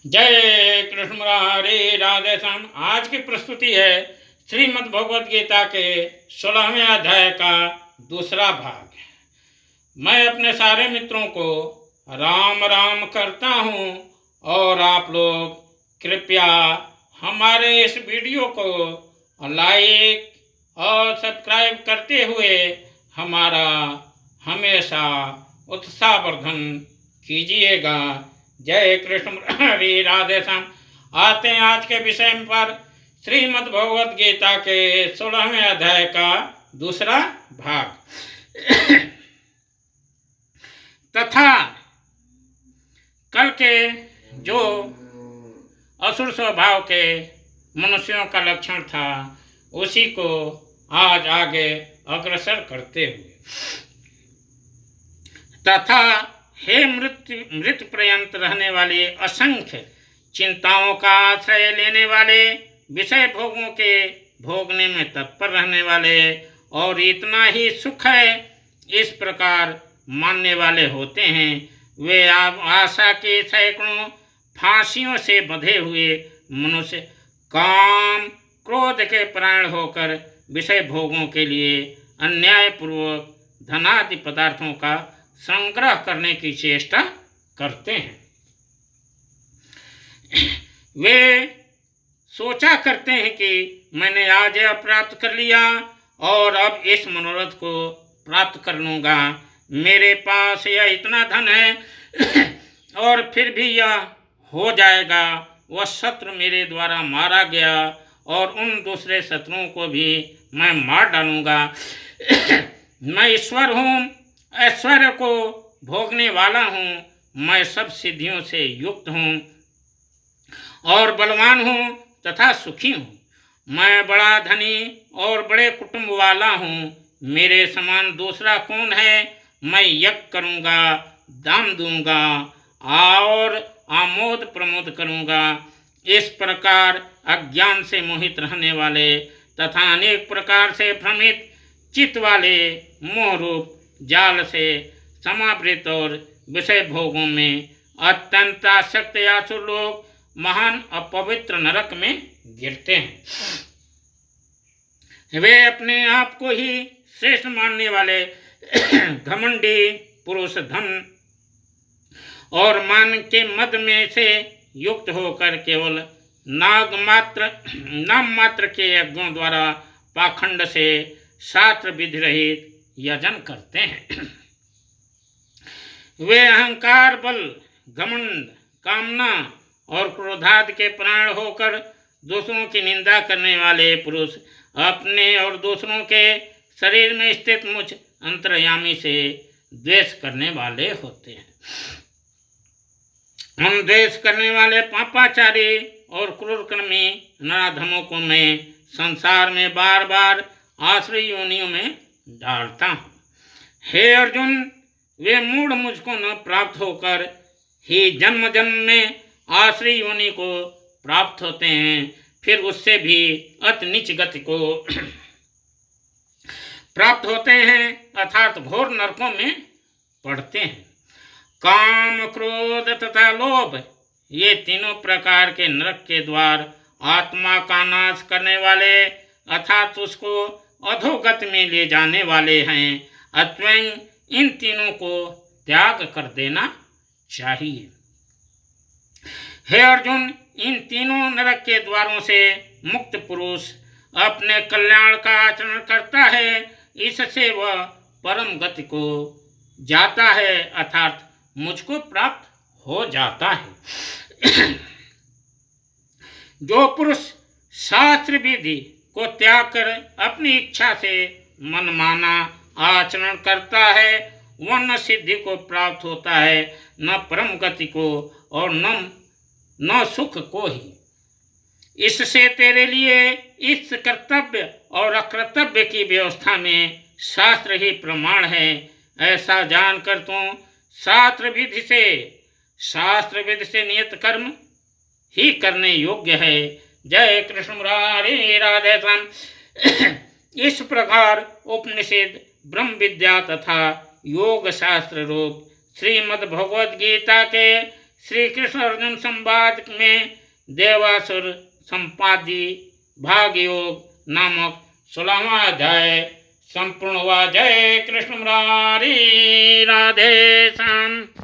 जय कृष्ण मुरारी राधे श्याम। आज की प्रस्तुति है श्रीमद् भगवद गीता के 16वें अध्याय का दूसरा भाग। मैं अपने सारे मित्रों को राम राम करता हूँ और आप लोग कृपया हमारे इस वीडियो को लाइक और सब्सक्राइब करते हुए हमारा हमेशा उत्साहवर्धन कीजिएगा। जय कृष्ण हरि राधे श्याम। आते हैं आज के विषय पर, श्रीमद् भगवद गीता के 16वें अध्याय का दूसरा भाग। तथा कल के जो असुर स्वभाव के मनुष्यों का लक्षण था उसी को आज आगे अग्रसर करते हुए, तथा हे मृत पर्यंत रहने वाले, असंख्य चिंताओं का आश्रय लेने वाले, विषय भोगों के भोगने में तत्पर रहने वाले और इतना ही सुख है इस प्रकार मानने वाले होते हैं, वे आशा के सैकड़ों फांसियों से बंधे हुए मनुष्य काम क्रोध के प्राण होकर विषय भोगों के लिए अन्यायपूर्वक धनादि पदार्थों का संग्रह करने की चेष्टा करते हैं। वे सोचा करते हैं कि मैंने आज यह प्राप्त कर लिया और अब इस मनोरथ को प्राप्त कर लूँगा, मेरे पास यह इतना धन है और फिर भी यह हो जाएगा, वह शत्रु मेरे द्वारा मारा गया और उन दूसरे शत्रुओं को भी मैं मार डालूँगा। मैं ईश्वर हूँ, ऐश्वर्य को भोगने वाला हूँ, मैं सब सिद्धियों से युक्त हूँ और बलवान हूँ तथा सुखी हूँ, मैं बड़ा धनी और बड़े कुटुंब वाला हूँ, मेरे समान दूसरा कौन है, मैं यज्ञ करूँगा, दान दूंगा और आमोद प्रमोद करूँगा। इस प्रकार अज्ञान से मोहित रहने वाले तथा अनेक प्रकार से भ्रमित चित्त वाले मोह रूप जाल से समावृत और विषय भोगों में अत्यंत आसक्त आसुर लोग महान अपवित्र नरक में गिरते हैं। वे अपने आप को ही श्रेष्ठ मानने वाले घमंडी पुरुष धन और मान के मद में से युक्त होकर केवल नाम मात्र के यज्ञों द्वारा पाखंड से शास्त्र विधि रहित यजन करते हैं। वे अहंकार, बल, घमंड, कामना और क्रोधादि के प्राण होकर दूसरों की निंदा करने वाले पुरुष अपने और दूसरों के शरीर में स्थित मुझ अंतर्यामी से द्वेष करने वाले होते हैं। हम द्वेष करने वाले पापाचारी और क्रूरकर्मी नराधमों को मैं संसार में बार बार आश्रय योनियों में डालता हूँ। हे अर्जुन, वे मूढ़ मुझको न प्राप्त होकर ही जन्म जन्म में आश्रय योनि को प्राप्त होते हैं, फिर उससे भी अति नीच गति को प्राप्त होते हैं अर्थात घोर नरकों में पड़ते हैं। काम, क्रोध तथा लोभ, ये तीनों प्रकार के नरक के द्वार आत्मा का नाश करने वाले अर्थात उसको अधोगति में ले जाने वाले हैं। अतः इन तीनों को त्याग कर देना चाहिए। हे अर्जुन, इन तीनों नरक के द्वारों से मुक्त पुरुष अपने कल्याण का आचरण करता है, इससे वह परम गति को जाता है अर्थात मुझको प्राप्त हो जाता है। जो पुरुष शास्त्र विधि को त्याग कर अपनी इच्छा से मनमाना आचरण करता है, वह न सिद्धि को प्राप्त होता है, न परम गति को और न सुख को ही। इससे तेरे लिए इस कर्तव्य और अकर्तव्य की व्यवस्था में शास्त्र ही प्रमाण है, ऐसा जानकर तू शास्त्र विधि से नियत कर्म ही करने योग्य है। जय कृष्ण मुरारी राधे श्याम। इस प्रकार उपनिषद, ब्रह्म विद्या तथा योग शास्त्र रूप श्रीमद् भगवद गीता के श्री कृष्ण अर्जुन संवाद में देवासुर संपादी भाग योग नामक 16वां अध्याय संपूर्ण हुआ। जय कृष्ण मुरारी, राधे श्याम।